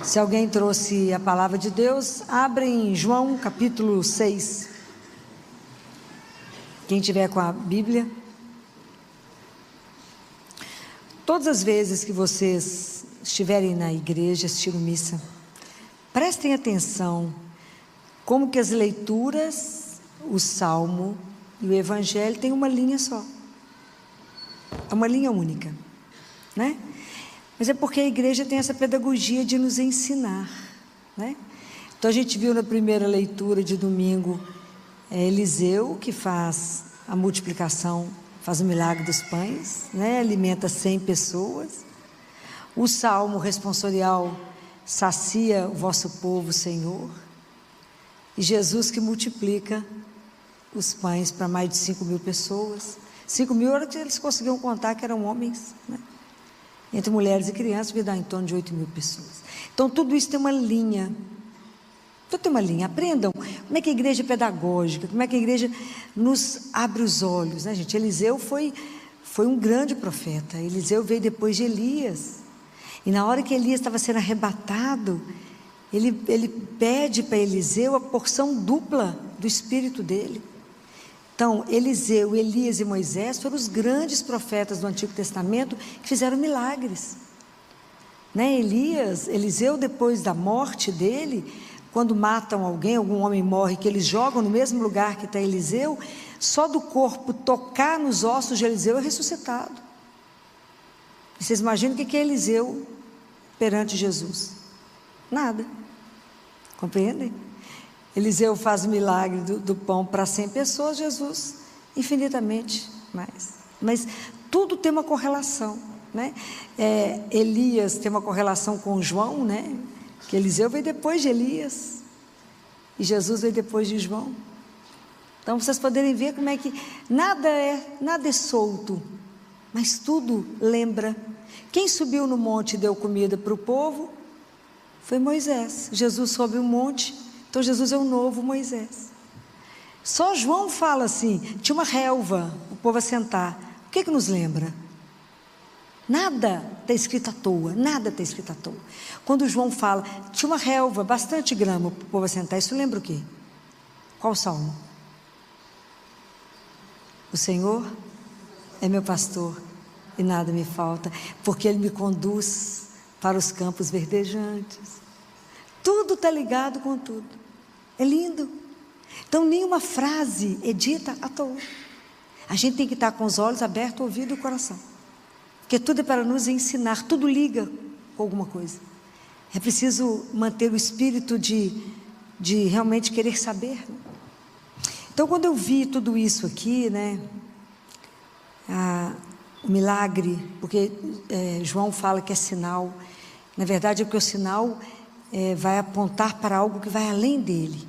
Se alguém trouxe a palavra de Deus, abre em João capítulo 6. Quem tiver com a Bíblia. Todas as vezes que vocês estiverem na igreja assistindo missa, prestem atenção como que as leituras, o salmo e o evangelho têm uma linha só. É uma linha única, né? Mas é porque a igreja tem essa pedagogia de nos ensinar, né? Então a gente viu na primeira leitura de domingo, Eliseu, que faz a multiplicação, faz o milagre dos pães, né? Alimenta 100 pessoas. O salmo responsorial, sacia o vosso povo, Senhor. E Jesus que multiplica os pães para mais de 5.000 pessoas. 5.000 era que eles conseguiam contar que eram homens, né? Entre mulheres e crianças, vai dar em torno de 8.000 pessoas. Então, tudo isso tem uma linha. Tudo tem uma linha. Aprendam como é que a igreja é pedagógica, como é que a igreja nos abre os olhos, né, gente? Eliseu foi um grande profeta. Eliseu veio depois de Elias. E na hora que Elias estava sendo arrebatado, ele pede para Eliseu a porção dupla do espírito dele. Então, Eliseu, Elias e Moisés foram os grandes profetas do Antigo Testamento que fizeram milagres, né? Eliseu, depois da morte dele, quando matam alguém, algum homem morre, que eles jogam no mesmo lugar que está Eliseu, só do corpo tocar nos ossos de Eliseu é ressuscitado. E vocês imaginam o que é Eliseu perante Jesus? Nada. Compreendem? Eliseu faz o milagre do pão para 100 pessoas, Jesus infinitamente mais. Mas tudo tem uma correlação, né? Elias tem uma correlação com João, né? Que Eliseu veio depois de Elias e Jesus veio depois de João. Então vocês poderem ver como é que nada é solto, mas tudo lembra. Quem subiu no monte e deu comida para o povo foi Moisés. Jesus sobe o monte. Então Jesus é o novo Moisés. Só João fala assim, tinha uma relva, o povo a sentar. O que nos lembra? Nada está escrito à toa, nada está escrito à toa. Quando João fala, tinha uma relva, bastante grama para o povo a sentar, isso lembra o quê? Qual salmo? O Senhor é meu pastor e nada me falta, porque Ele me conduz para os campos verdejantes. Tudo está ligado com tudo. É lindo. Então nenhuma frase é dita à toa. A gente tem que estar com os olhos abertos, o ouvido e o coração, porque tudo é para nos ensinar, tudo liga com alguma coisa. É preciso manter o espírito de realmente querer saber. Então quando eu vi tudo isso aqui, né, o milagre, porque João fala que é sinal, na verdade é porque o sinal vai apontar para algo que vai além dele.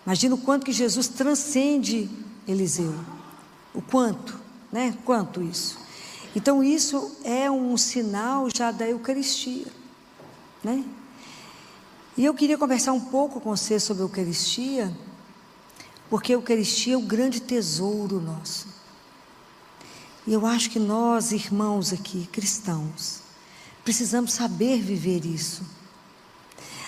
Imagina o quanto que Jesus transcende Eliseu, o quanto, né? Quanto isso. Então isso é um sinal já da Eucaristia, né? E eu queria conversar um pouco com você sobre a Eucaristia, porque a Eucaristia é o grande tesouro nosso. E eu acho que nós, irmãos aqui, cristãos, precisamos saber viver isso.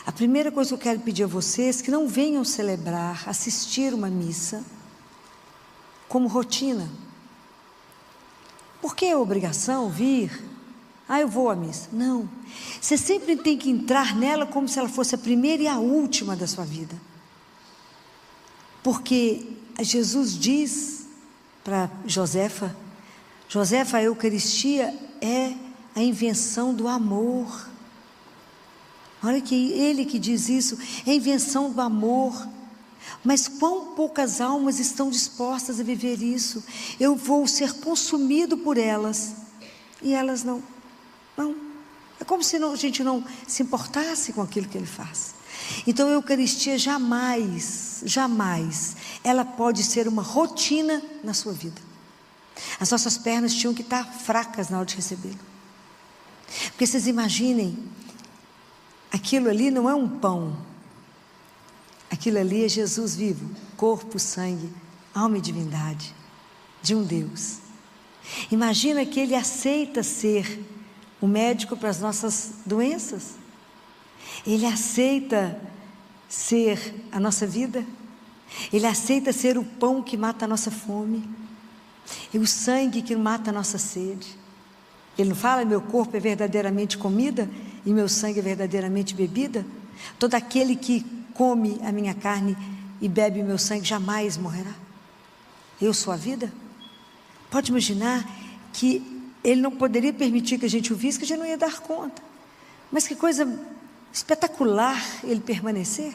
A primeira coisa que eu quero pedir a vocês é que não venham celebrar, assistir uma missa como rotina. Por que é obrigação vir? Eu vou à missa. Não. Você sempre tem que entrar nela como se ela fosse a primeira e a última da sua vida. Porque Jesus diz para Josefa, a Eucaristia é a invenção do amor. Olha que ele que diz isso, é a invenção do amor. Mas quão poucas almas estão dispostas a viver isso? Eu vou ser consumido por elas, e elas não. É como se a gente não se importasse com aquilo que ele faz. Então a Eucaristia jamais, ela pode ser uma rotina na sua vida. As nossas pernas tinham que estar fracas na hora de recebê-lo. Porque vocês imaginem, aquilo ali não é um pão, aquilo ali é Jesus vivo, corpo, sangue, alma e divindade de um Deus. Imagina que Ele aceita ser o médico para as nossas doenças. Ele aceita ser a nossa vida. Ele aceita ser o pão que mata a nossa fome, e o sangue que mata a nossa sede. Ele não fala: meu corpo é verdadeiramente comida e meu sangue é verdadeiramente bebida? Todo aquele que come a minha carne e bebe o meu sangue jamais morrerá. Eu sou a vida. Pode imaginar que ele não poderia permitir que a gente o visse, que a gente não ia dar conta. Mas que coisa espetacular ele permanecer.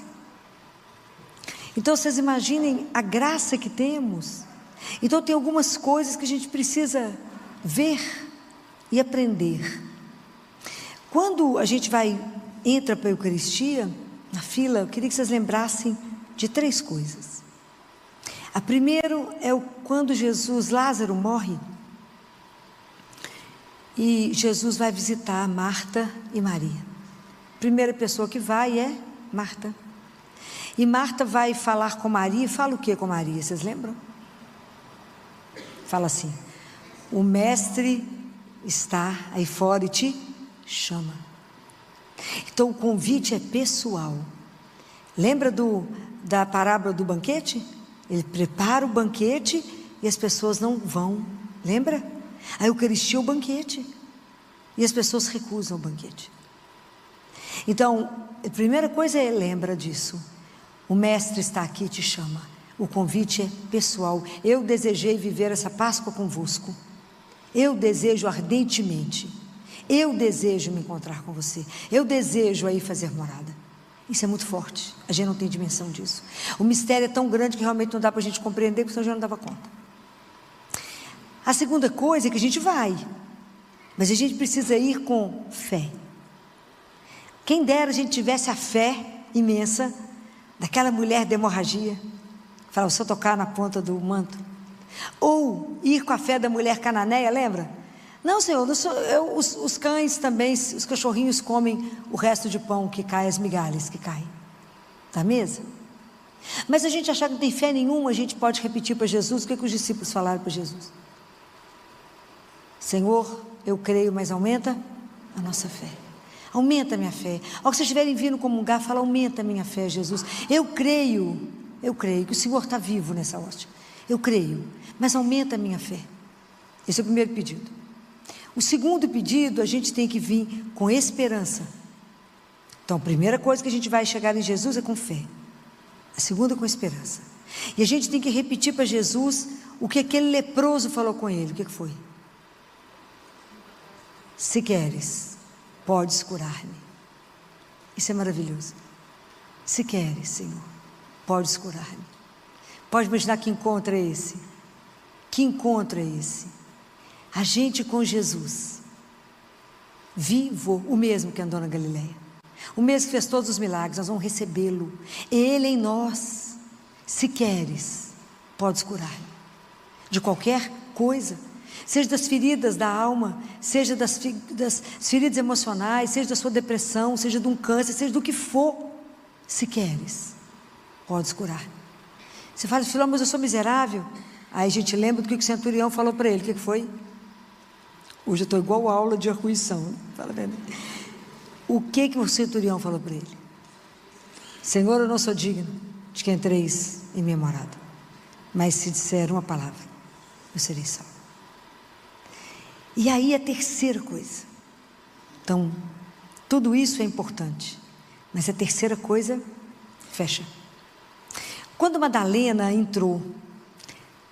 Então vocês imaginem a graça que temos. Então tem algumas coisas que a gente precisa ver e aprender. Quando a gente entra para a Eucaristia, na fila, eu queria que vocês lembrassem de 3 coisas. A primeira é quando Lázaro morre, e Jesus vai visitar Marta e Maria. A primeira pessoa que vai é Marta. E Marta vai falar com Maria, e fala o que com Maria, vocês lembram? Fala assim: o mestre está aí fora e te chama. Então o convite é pessoal. Lembra da parábola do banquete? Ele prepara o banquete e as pessoas não vão, lembra? A Eucaristia é o banquete, e as pessoas recusam o banquete. Então, a primeira coisa é: lembra disso. O mestre está aqui e te chama. O convite é pessoal. Eu desejei viver essa Páscoa convosco. Eu desejo ardentemente. Eu desejo me encontrar com você. Eu desejo aí fazer morada. Isso é muito forte. A gente não tem dimensão disso. O mistério é tão grande que realmente não dá para a gente compreender, porque senão a gente não dava conta. A segunda coisa é que a gente vai, mas a gente precisa ir com fé. Quem dera a gente tivesse a fé imensa daquela mulher de hemorragia, fala: se eu tocar na ponta do manto. Ou ir com a fé da mulher cananeia, lembra? Não, Senhor, os cães também, os cachorrinhos comem o resto de pão que cai, as migalhas que caem da mesa. Mas a gente achar que não tem fé nenhuma, a gente pode repetir para Jesus o que os discípulos falaram para Jesus: Senhor, eu creio, mas aumenta a nossa fé. Aumenta a minha fé. Ao que vocês estiverem vindo comungar, fala: aumenta a minha fé, Jesus. Eu creio que o Senhor está vivo nessa hóstia. Eu creio, mas aumenta a minha fé. Esse é o primeiro pedido. O segundo pedido, a gente tem que vir com esperança. Então, a primeira coisa que a gente vai chegar em Jesus é com fé. A segunda, com esperança. E a gente tem que repetir para Jesus o que aquele leproso falou com ele. O que foi? Se queres, podes curar-me. Isso é maravilhoso. Se queres, Senhor, podes curar-me. Pode imaginar que encontro é esse? Que encontro é esse? A gente com Jesus, vivo, o mesmo que andou na Galileia, o mesmo que fez todos os milagres. Nós vamos recebê-lo, Ele em nós. Se queres, podes curar-me de qualquer coisa, seja das feridas da alma, seja das feridas emocionais, seja da sua depressão, seja de um câncer, seja do que for. Se queres, podes curar. Você fala: Filó, mas eu sou miserável. Aí a gente lembra do que o centurião falou para ele. O que foi? Hoje eu estou igual a aula de arruição. Fala bem. O que o centurião falou para ele? Senhor, eu não sou digno de que entreis em minha morada, mas se disser uma palavra, eu serei salvo. E aí a terceira coisa. Então, tudo isso é importante, mas a terceira coisa, fecha. Quando Madalena entrou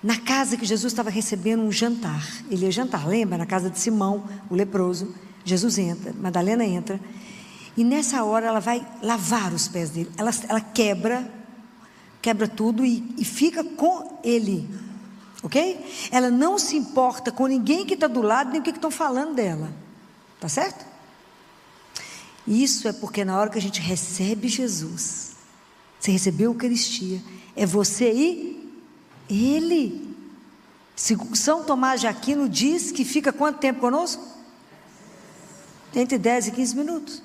na casa que Jesus estava recebendo um jantar, ele ia jantar, lembra? Na casa de Simão, o leproso. Jesus entra, Madalena entra, e nessa hora ela vai lavar os pés dele. Ela quebra tudo e fica com ele, ok? Ela não se importa com ninguém que está do lado, nem o que estão falando dela, tá certo? Isso é porque na hora que a gente recebe Jesus, você recebeu a Eucaristia, é você e Ele. São Tomás de Aquino diz que fica quanto tempo conosco? Entre 10 e 15 minutos.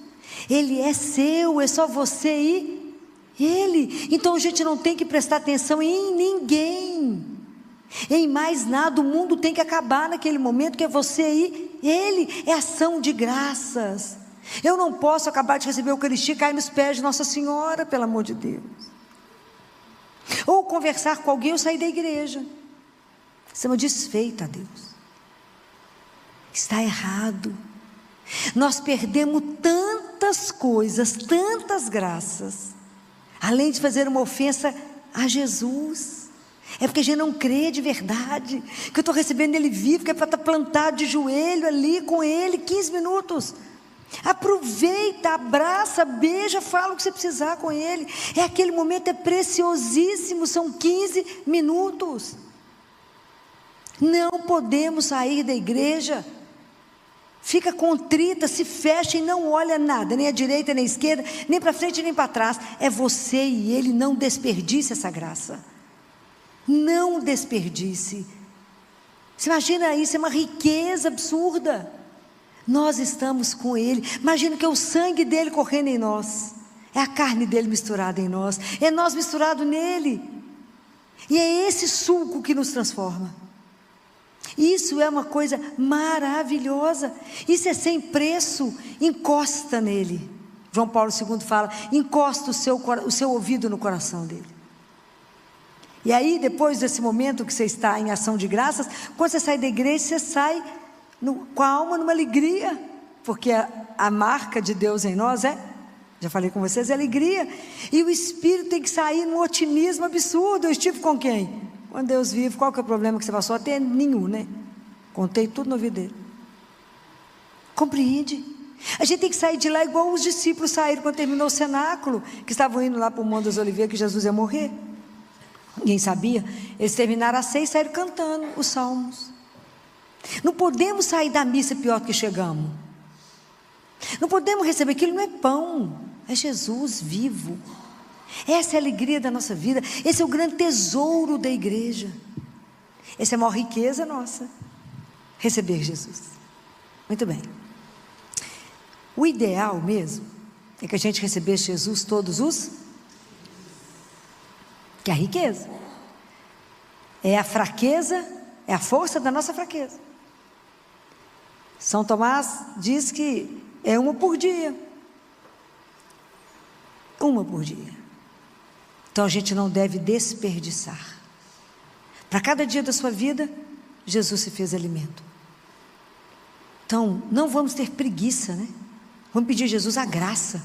Ele é seu, é só você e Ele. Então a gente não tem que prestar atenção em ninguém, em mais nada. O mundo tem que acabar naquele momento, que é você e Ele. É ação de graças. Eu não posso acabar de receber a Eucaristia e cair nos pés de Nossa Senhora, pelo amor de Deus. Ou conversar com alguém ou sair da igreja. Isso é uma desfeita a Deus. Está errado. Nós perdemos tantas coisas, tantas graças, além de fazer uma ofensa a Jesus. É porque a gente não crê de verdade, que eu estou recebendo Ele vivo, que é para estar plantado de joelho ali com Ele, 15 minutos. Aproveita, abraça, beija, fala o que você precisar com Ele. É aquele momento, é preciosíssimo, são 15 minutos. Não podemos sair da igreja, fica contrita, se fecha e não olha nada, nem à direita, nem à esquerda, nem para frente, nem para trás. É você e Ele, não desperdice essa graça. Não desperdice. Você imagina isso, é uma riqueza absurda. Nós estamos com Ele. Imagina que é o sangue dele correndo em nós, é a carne dele misturada em nós, é nós misturado nele, e é esse suco que nos transforma. Isso é uma coisa maravilhosa, isso é sem preço. Encosta nele. João Paulo II fala, encosta o seu ouvido no coração dele. E aí, depois desse momento que você está em ação de graças, quando você sai da igreja, você sai com a alma numa alegria, porque a marca de Deus em nós já falei com vocês, é alegria, e o espírito tem que sair num otimismo absurdo. Eu estive com quem? Com Deus vivo. Qual que é o problema que você passou? Até nenhum, né? Contei tudo no ouvido dele. Compreende? A gente tem que sair de lá igual os discípulos saíram quando terminou o cenáculo, que estavam indo lá para o Monte das Oliveiras, que Jesus ia morrer. Ninguém sabia. Eles terminaram a ceia e saíram cantando os salmos. Não podemos sair da missa pior do que chegamos. Não podemos receber aquilo, não é pão, é Jesus vivo. Essa é a alegria da nossa vida, esse é o grande tesouro da igreja, essa é a maior riqueza nossa, receber Jesus. Muito bem. O ideal mesmo é que a gente recebesse Jesus que é a riqueza, é a fraqueza, é a força da nossa fraqueza. São Tomás diz que é uma por dia. Uma por dia. Então a gente não deve desperdiçar. Para cada dia da sua vida, Jesus se fez alimento. Então não vamos ter preguiça, né? Vamos pedir a Jesus a graça.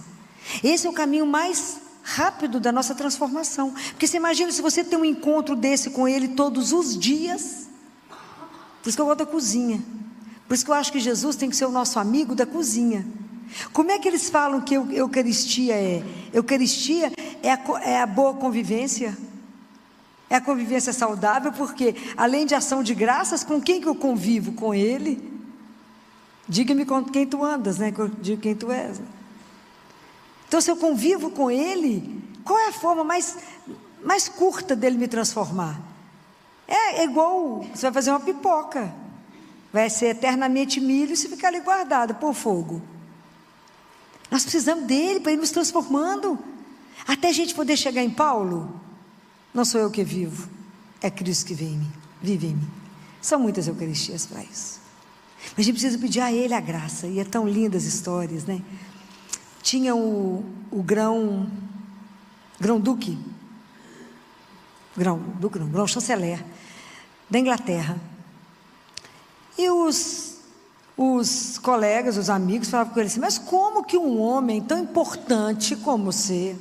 Esse é o caminho mais rápido da nossa transformação. Porque você imagina se você tem um encontro desse com Ele todos os dias. Por isso que eu gosto da cozinha. Por isso que eu acho que Jesus tem que ser o nosso amigo da cozinha. Como é que eles falam que Eucaristia é? Eucaristia é a boa convivência, é a convivência saudável, porque além de ação de graças, com quem que eu convivo? Com Ele. Diga-me com quem tu andas, né? Diga quem tu és. Então, se eu convivo com Ele, qual é a forma mais curta dele me transformar? É igual, você vai fazer uma pipoca, vai ser eternamente milho se ficar ali guardado por fogo. Nós precisamos dele para ir nos transformando, até a gente poder chegar em Paulo. Não sou eu que vivo, é Cristo que vive em mim. São muitas Eucaristias para isso, mas a gente precisa pedir a Ele a graça. E é tão lindas as histórias, né? Tinha o grão-duque, grão-chanceler da Inglaterra, e os colegas, os amigos falavam com ele assim, mas como que um homem tão importante como você,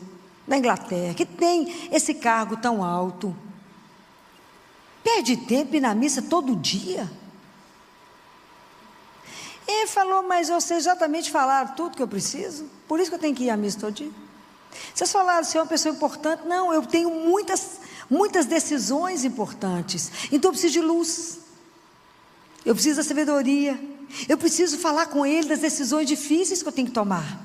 da Inglaterra, que tem esse cargo tão alto, perde tempo ir na missa todo dia? Ele falou, mas vocês exatamente falaram tudo que eu preciso, por isso que eu tenho que ir à missa todo dia. Vocês falaram, você é uma pessoa importante. Não, eu tenho muitas decisões importantes, então eu preciso de luz, eu preciso da sabedoria, eu preciso falar com Ele das decisões difíceis que eu tenho que tomar.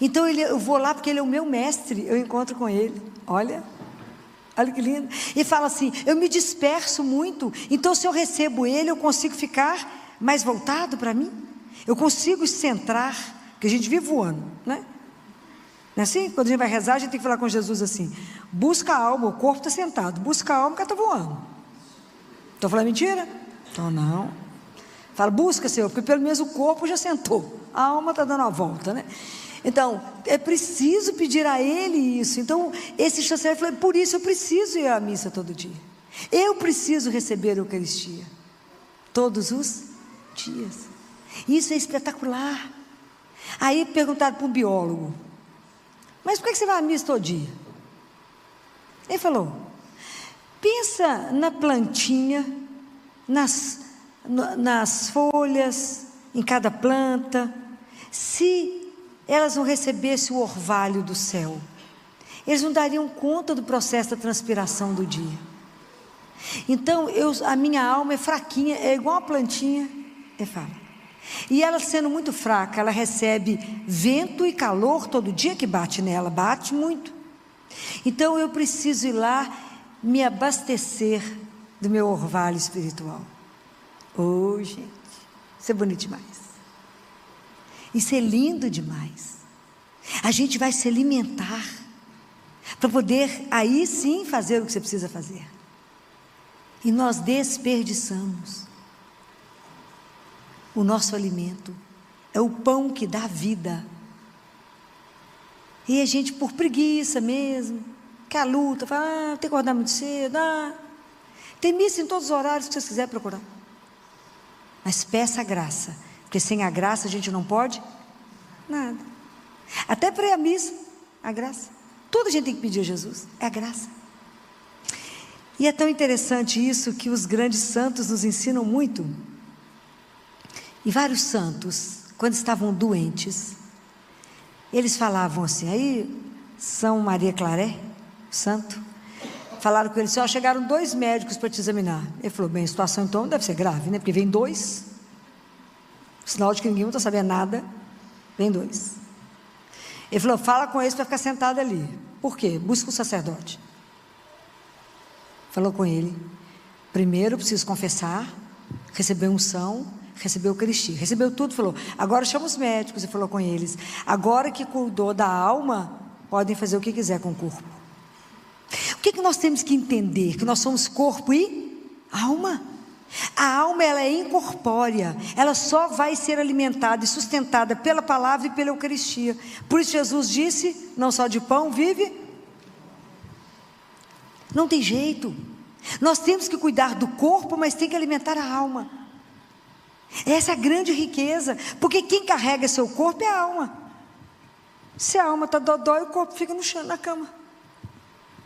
Então eu vou lá porque Ele é o meu mestre, eu encontro com Ele. Olha que lindo. E fala assim, eu me disperso muito, então se eu recebo Ele, eu consigo ficar mais voltado para mim, eu consigo centrar, porque a gente vive voando, né? Não é assim? Quando a gente vai rezar, a gente tem que falar com Jesus assim, busca a alma, o corpo está sentado, busca a alma, o cara está voando. Estou falando mentira? Então não. Fala, busca, Senhor, porque pelo menos o corpo já sentou. a alma está dando uma volta, né? Então, é preciso pedir a Ele isso. Então, esse chanceler falou, por isso eu preciso ir à missa todo dia. Eu preciso receber a Eucaristia todos os dias. Isso é espetacular. Aí perguntaram para um biólogo, mas por que você vai à missa todo dia? Ele falou, pensa na plantinha, nas folhas, em cada planta. Se elas não recebessem o orvalho do céu, eles não dariam conta do processo da transpiração do dia. Então, a minha alma é fraquinha, é igual uma plantinha, e ela sendo muito fraca, ela recebe vento e calor todo dia que bate nela, bate muito. Então, eu preciso ir lá me abastecer do meu orvalho espiritual. Oh, gente, isso é bonito demais. Isso é lindo demais. A gente vai se alimentar para poder aí sim fazer o que você precisa fazer. E nós desperdiçamos o nosso alimento. É o pão que dá vida. E a gente, por preguiça mesmo, que a luta, fala, tem que acordar muito cedo, tem missa em todos os horários que você quiser procurar. Mas peça a graça, porque sem a graça a gente não pode nada. Até para ir à missa, a graça. Tudo a gente tem que pedir a Jesus, é a graça. E é tão interessante isso, que os grandes santos nos ensinam muito. E vários santos, quando estavam doentes, eles falavam assim, aí São Maria Claret, santo, falaram com ele, senhor, chegaram 2 médicos para te examinar. Ele falou, bem, a situação então deve ser grave, né? Porque vem 2, sinal de que ninguém está sabendo nada, vem 2. Ele falou, fala com eles para ficar sentado ali. Por quê? Busca um sacerdote. Falou com ele, primeiro preciso confessar, receber unção, receber Eucaristia, recebeu tudo, falou, agora chama os médicos, e falou com eles, agora que cuidou da alma, podem fazer o que quiser com o corpo. O que nós temos que entender? Que nós somos corpo e alma. A alma, ela é incorpórea, ela só vai ser alimentada e sustentada pela palavra e pela Eucaristia. Por isso Jesus disse, não só de pão vive, não tem jeito. Nós temos que cuidar do corpo, mas tem que alimentar a alma. Essa é a grande riqueza, porque quem carrega seu corpo é a alma. Se a alma está dodói, o corpo fica no chão, na cama.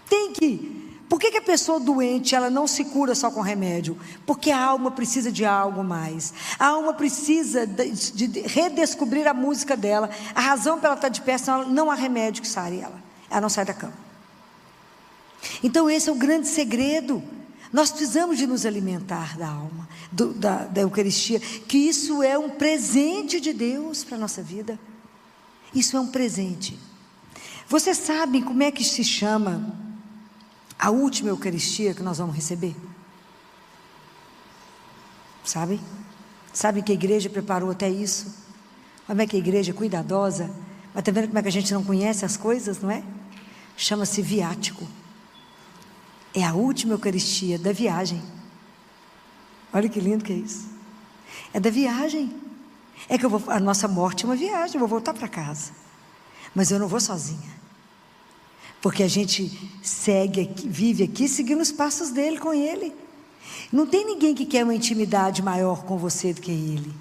Tem que. Por que a pessoa doente, ela não se cura só com remédio? Porque a alma precisa de algo mais. A alma precisa de redescobrir a música dela. A razão para ela estar de pé, senão não há remédio que sare ela. Ela não sai da cama. Então esse é o grande segredo. Nós precisamos de nos alimentar da alma, da Eucaristia, que isso é um presente de Deus para a nossa vida. Isso é um presente. Vocês sabem como é que se chama a última Eucaristia que nós vamos receber? Sabem? Sabem que a igreja preparou até isso? Como é que a igreja é cuidadosa? Mas está vendo como é que a gente não conhece as coisas, não é? Chama-se viático. É a última Eucaristia da viagem. Olha que lindo que é isso. É da viagem. É que a nossa morte é uma viagem, eu vou voltar para casa. Mas eu não vou sozinha. Porque a gente segue aqui, vive aqui seguindo os passos dele, com ele. Não tem ninguém que quer uma intimidade maior com você do que ele.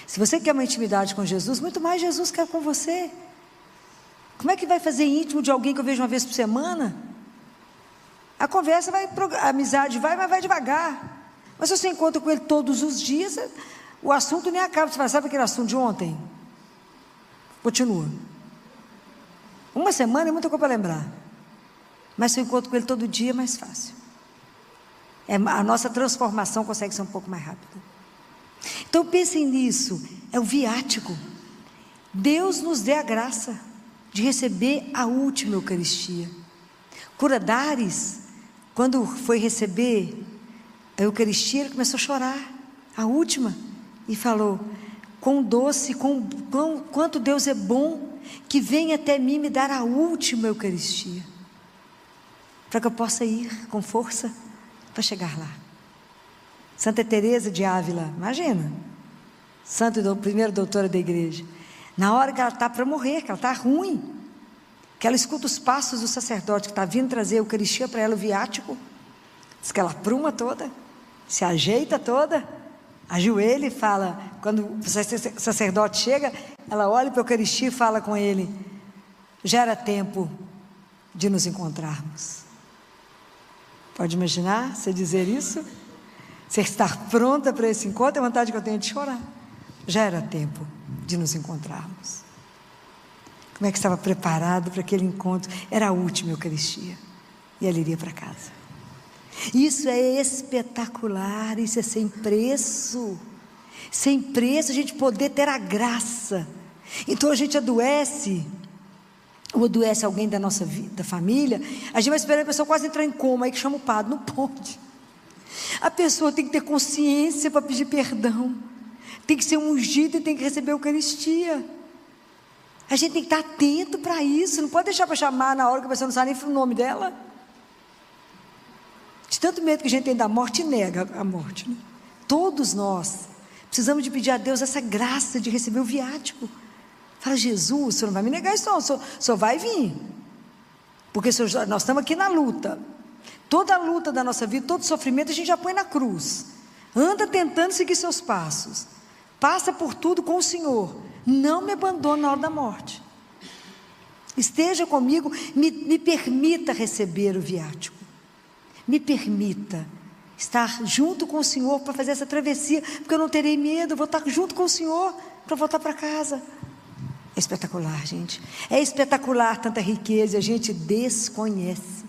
Se você quer uma intimidade com Jesus, muito mais Jesus quer com você. Como é que vai fazer íntimo de alguém que eu vejo uma vez por semana? A conversa vai, a amizade vai, mas vai devagar. Mas se você encontra com ele todos os dias, o assunto nem acaba. Você fala, sabe aquele assunto de ontem? Continua. Uma semana é muita coisa para lembrar. Mas se eu encontro com ele todo dia, é mais fácil. A nossa transformação consegue ser um pouco mais rápida. Então pensem nisso, é o viático. Deus nos dê a graça de receber a última Eucaristia. Curadares, quando foi receber a Eucaristia, ele começou a chorar, a última, e falou, quão doce, quanto Deus é bom, que vem até mim me dar a última Eucaristia, para que eu possa ir com força para chegar lá. Santa Teresa de Ávila, imagina, santa primeira doutora da igreja, Na hora que ela está para morrer, que ela está ruim, que ela escuta os passos do sacerdote que está vindo trazer a Eucaristia para ela, o viático, diz que ela apruma toda, se ajeita toda, ajoelha e fala, quando o sacerdote chega, ela olha para a Eucaristia e fala com ele: já era tempo de nos encontrarmos. Pode imaginar você dizer isso? Você estar pronta para esse encontro? É a vontade que eu tenho de chorar. Já era tempo de nos encontrarmos. Como é que estava preparado para aquele encontro? Era a última Eucaristia. E ela iria para casa. Isso é espetacular, isso é sem preço. Sem preço a gente poder ter a graça. Então a gente adoece, ou adoece alguém da nossa vida, da família, a gente vai esperar a pessoa quase entrar em coma, aí que chama o padre. Não pode. A pessoa tem que ter consciência para pedir perdão, tem que ser ungido e tem que receber a Eucaristia. A gente tem que estar atento para isso, não pode deixar para chamar na hora que a pessoa não sabe nem o nome dela. De tanto medo que a gente tem da morte, nega a morte, né? Todos nós precisamos de pedir a Deus essa graça de receber o viático. Fala: Jesus, o Senhor não vai me negar isso não, o Senhor vai vir, porque nós estamos aqui na luta. Toda a luta da nossa vida, todo sofrimento a gente já põe na cruz. Anda tentando seguir seus passos, passa por tudo com o Senhor, não me abandone na hora da morte. Esteja comigo, me permita receber o viático, me permita estar junto com o Senhor para fazer essa travessia, porque eu não terei medo, eu vou estar junto com o Senhor para voltar para casa. É espetacular, gente, é espetacular tanta riqueza, e a gente desconhece.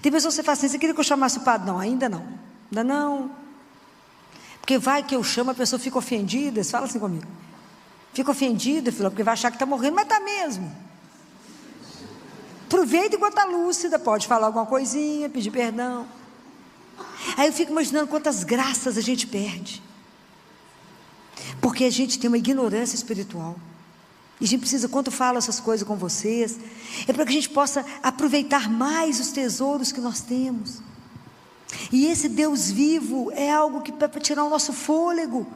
Tem pessoas que você fala assim: você queria que eu chamasse o padre? Não, ainda não, porque vai que eu chamo, a pessoa fica ofendida. Você fala assim comigo: fica ofendida, filha, porque vai achar que está morrendo, mas está mesmo. Aproveita enquanto está lúcida, pode falar alguma coisinha, pedir perdão. Aí eu fico imaginando quantas graças a gente perde, porque a gente tem uma ignorância espiritual. E a gente precisa, quando eu falo essas coisas com vocês, é para que a gente possa aproveitar mais os tesouros que nós temos. E esse Deus vivo é algo que para tirar o nosso fôlego.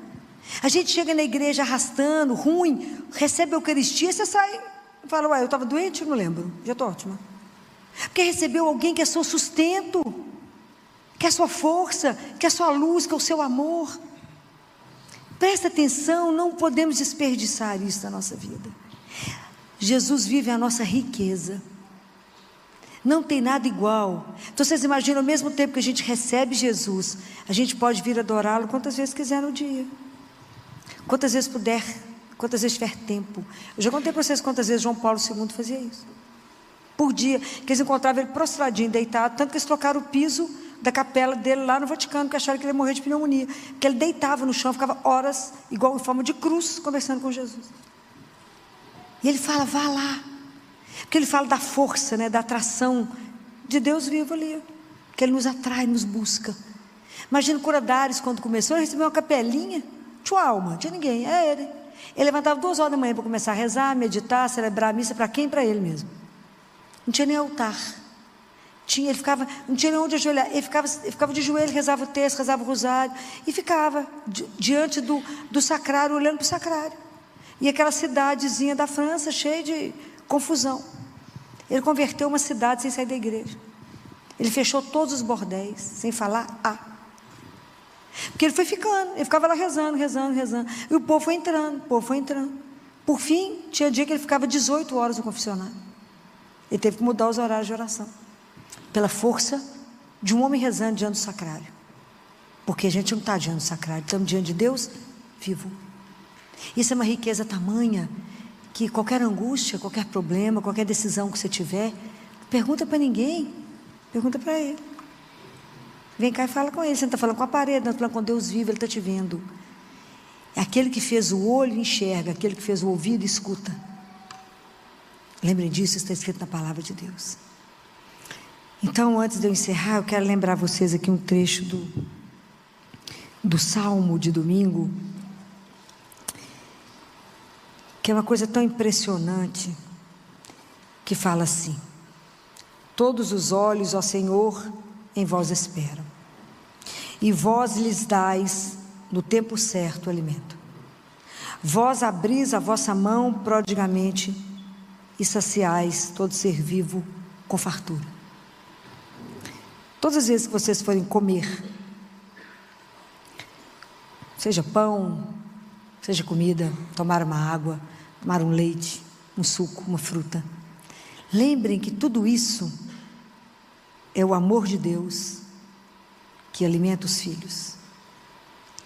A gente chega na igreja arrastando, ruim, recebe a Eucaristia, você sai, fala: ué, eu estava doente? Eu não lembro, já estou ótima. Porque recebeu alguém que é seu sustento, que é a sua força, que é a sua luz, que é o seu amor. Presta atenção, não podemos desperdiçar isso na nossa vida. Jesus vive a nossa riqueza, não tem nada igual. Então vocês imaginam, ao mesmo tempo que a gente recebe Jesus, a gente pode vir adorá-lo quantas vezes quiser no dia, quantas vezes puder, quantas vezes tiver tempo. Eu já contei para vocês quantas vezes João Paulo II fazia isso, por dia, que eles encontravam ele prostradinho, deitado, tanto que eles trocaram o piso da capela dele lá no Vaticano, porque acharam que ele ia morrer de pneumonia, porque ele deitava no chão, ficava horas, igual em forma de cruz, conversando com Jesus. E ele fala: vá lá, porque ele fala da força, né, da atração de Deus vivo ali, que ele nos atrai, nos busca. Imagina o Coradares, quando começou, ele recebeu uma capelinha, tinha alma, não tinha ninguém, é ele. Ele levantava 2 horas da manhã para começar a rezar, meditar, celebrar a missa. Para quem? Para ele mesmo. Não tinha nem altar. Ele ficava, não tinha nem onde ajoelhar, ele ficava de joelho, rezava o texto, rezava o rosário, e ficava diante do sacrário, olhando para o sacrário. E aquela cidadezinha da França, cheia de confusão. Ele converteu uma cidade sem sair da igreja. Ele fechou todos os bordéis, sem falar porque ele foi ficando, ele ficava lá rezando, e o povo foi entrando, Por fim, tinha dia que ele ficava 18 horas no confessionário. Ele teve que mudar os horários de oração, pela força de um homem rezando diante do sacrário. Porque a gente não está diante do sacrário, estamos diante de Deus vivo. Isso é uma riqueza tamanha, que qualquer angústia, qualquer problema, qualquer decisão que você tiver, pergunta para ninguém, pergunta para Ele. Vem cá e fala com Ele. Você não está falando com a parede, não está falando com Deus vivo, Ele está te vendo. É aquele que fez o olho enxerga, aquele que fez o ouvido escuta. Lembrem disso, está escrito na palavra de Deus. Então, antes de eu encerrar, eu quero lembrar vocês aqui um trecho do Salmo de domingo, que é uma coisa tão impressionante, que fala assim: todos os olhos, ó Senhor, em vós esperam, e vós lhes dais no tempo certo o alimento. Vós abris a vossa mão prodigamente e saciais todo ser vivo com fartura. Todas as vezes que vocês forem comer, seja pão, seja comida, tomar uma água, tomar um leite, um suco, uma fruta, lembrem que tudo isso é o amor de Deus que alimenta os filhos.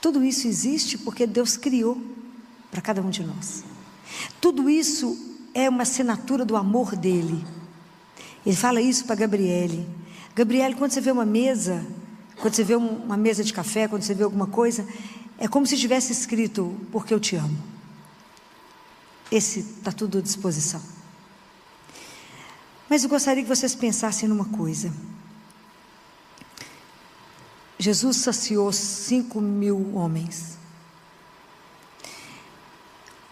Tudo isso existe porque Deus criou para cada um de nós. Tudo isso é uma assinatura do amor dele. Ele fala isso para Gabriele. Gabriele, quando você vê uma mesa, quando você vê uma mesa de café, quando você vê alguma coisa, é como se tivesse escrito, porque eu te amo. Esse está tudo à disposição. Mas eu gostaria que vocês pensassem numa coisa. Jesus saciou 5.000 homens.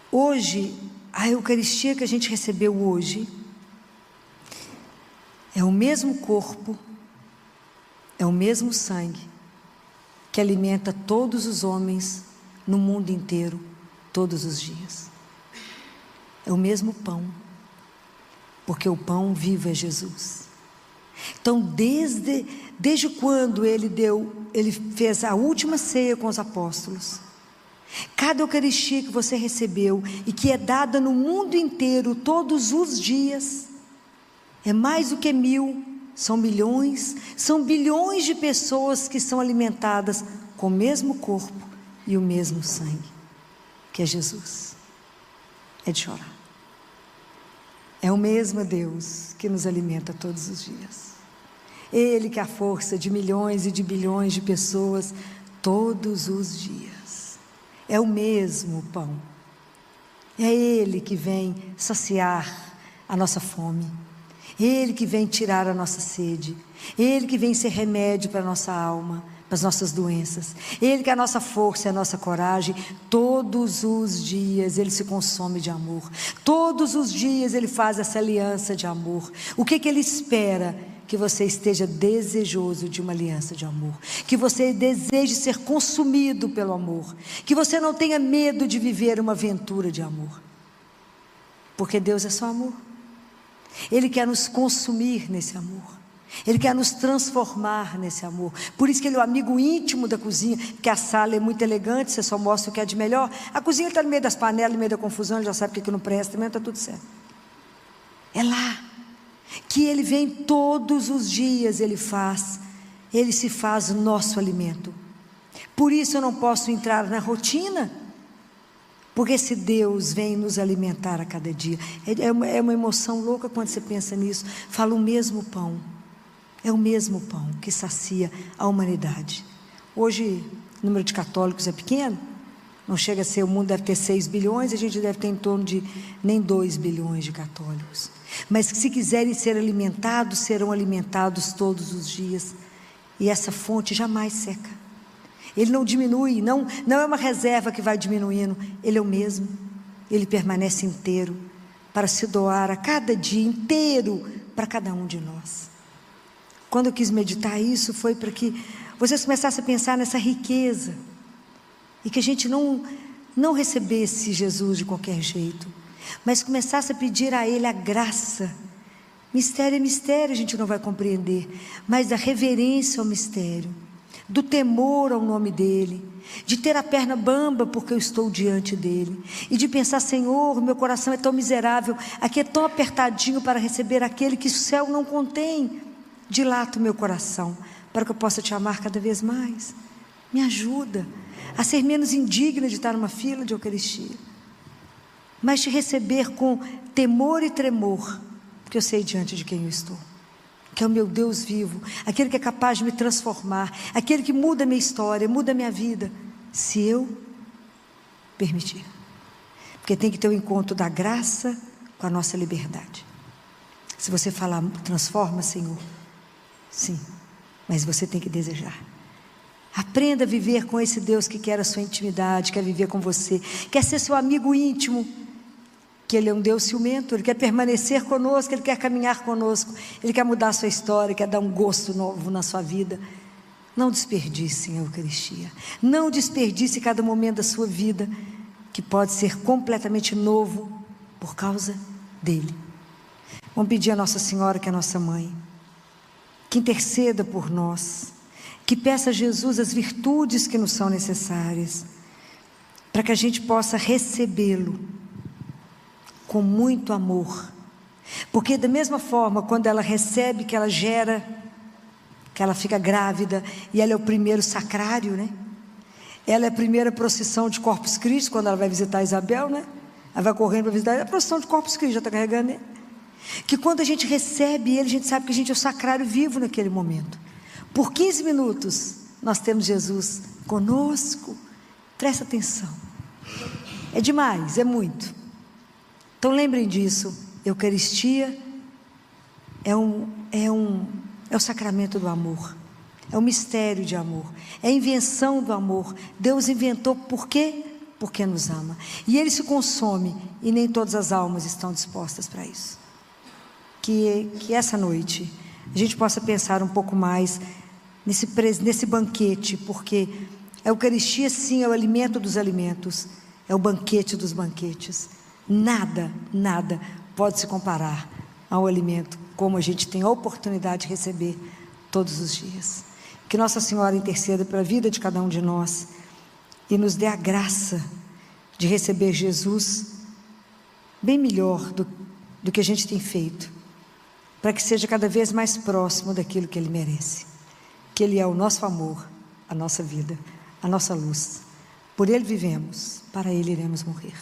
Hoje, a Eucaristia que a gente recebeu hoje, é o mesmo corpo, é o mesmo sangue, que alimenta todos os homens no mundo inteiro, todos os dias. É o mesmo pão, porque o pão vivo é Jesus. Então, desde quando ele fez a última ceia com os apóstolos, cada Eucaristia que você recebeu e que é dada no mundo inteiro todos os dias, é mais do que 1.000, são milhões, são bilhões de pessoas que são alimentadas com o mesmo corpo e o mesmo sangue, que é Jesus. É de chorar. É o mesmo Deus que nos alimenta todos os dias. Ele que é a força de milhões e de bilhões de pessoas todos os dias. É o mesmo pão. É Ele que vem saciar a nossa fome. Ele que vem tirar a nossa sede. Ele que vem ser remédio para a nossa alma, para as nossas doenças. Ele que é a nossa força e a nossa coragem. Todos os dias Ele se consome de amor. Todos os dias Ele faz essa aliança de amor. O que Ele espera? Que você esteja desejoso de uma aliança de amor. Que você deseje ser consumido pelo amor. Que você não tenha medo de viver uma aventura de amor. Porque Deus é só amor. Ele quer nos consumir nesse amor. Ele quer nos transformar nesse amor. Por isso que Ele é o amigo íntimo da cozinha. Porque a sala é muito elegante, você só mostra o que é de melhor. A cozinha está no meio das panelas, no meio da confusão, ele já sabe o que não presta, também está tudo certo. É lá que Ele vem todos os dias, Ele se faz o nosso alimento. Por isso eu não posso entrar na rotina, porque esse Deus vem nos alimentar a cada dia. É uma emoção louca quando você pensa nisso. Fala o mesmo pão, é o mesmo pão que sacia a humanidade. Hoje o número de católicos é pequeno, não chega a ser, o mundo deve ter 6 bilhões, a gente deve ter em torno de nem 2 bilhões de católicos. Mas que se quiserem ser alimentados, serão alimentados todos os dias. E essa fonte jamais seca. Ele não diminui, não é uma reserva que vai diminuindo. Ele é o mesmo. Ele permanece inteiro para se doar a cada dia inteiro para cada um de nós. Quando eu quis meditar isso, foi para que vocês começassem a pensar nessa riqueza. E que a gente não recebesse Jesus de qualquer jeito, mas começasse a pedir a Ele a graça. Mistério é mistério, a gente não vai compreender, mas da reverência ao mistério, do temor ao nome dEle, de ter a perna bamba porque eu estou diante dEle, e de pensar, Senhor, meu coração é tão miserável, aqui é tão apertadinho para receber aquele que o céu não contém. Dilata o meu coração, para que eu possa te amar cada vez mais. Me ajuda a ser menos indigna de estar numa fila de Eucaristia, mas te receber com temor e tremor, porque eu sei diante de quem eu estou, que é o meu Deus vivo, aquele que é capaz de me transformar, aquele que muda a minha história, muda a minha vida, se eu permitir. Porque tem que ter o encontro da graça com a nossa liberdade. Se você falar, transforma, Senhor, sim, mas você tem que desejar. Aprenda a viver com esse Deus que quer a sua intimidade, quer viver com você, quer ser seu amigo íntimo, que Ele é um Deus ciumento, Ele quer permanecer conosco, Ele quer caminhar conosco, Ele quer mudar a sua história, quer dar um gosto novo na sua vida. Não desperdicem a Eucaristia, não desperdice cada momento da sua vida, que pode ser completamente novo por causa dele. Vamos pedir a Nossa Senhora, que é a nossa mãe, que interceda por nós, que peça a Jesus as virtudes que nos são necessárias, para que a gente possa recebê-lo com muito amor. Porque da mesma forma, quando ela recebe, que ela gera, que ela fica grávida, e ela é o primeiro sacrário, né? Ela é a primeira procissão de Corpus Christi, quando ela vai visitar Isabel, né? Ela vai correndo para visitar, é a procissão de Corpus Christi, já está carregando, né? Que quando a gente recebe ele, a gente sabe que a gente é o sacrário vivo naquele momento. Por 15 minutos, nós temos Jesus conosco. Presta atenção. É demais, é muito. Então lembrem disso. Eucaristia é o sacramento do amor. É o mistério de amor. É a invenção do amor. Deus inventou por quê? Porque nos ama. E ele se consome, e nem todas as almas estão dispostas para isso. Que essa noite a gente possa pensar um pouco mais nesse banquete, porque a Eucaristia sim é o alimento dos alimentos, é o banquete dos banquetes. Nada pode se comparar ao alimento como a gente tem a oportunidade de receber todos os dias. Que Nossa Senhora interceda pela vida de cada um de nós e nos dê a graça de receber Jesus bem melhor do que a gente tem feito, para que seja cada vez mais próximo daquilo que Ele merece, que Ele é o nosso amor, a nossa vida, a nossa luz. Por Ele vivemos, para Ele iremos morrer.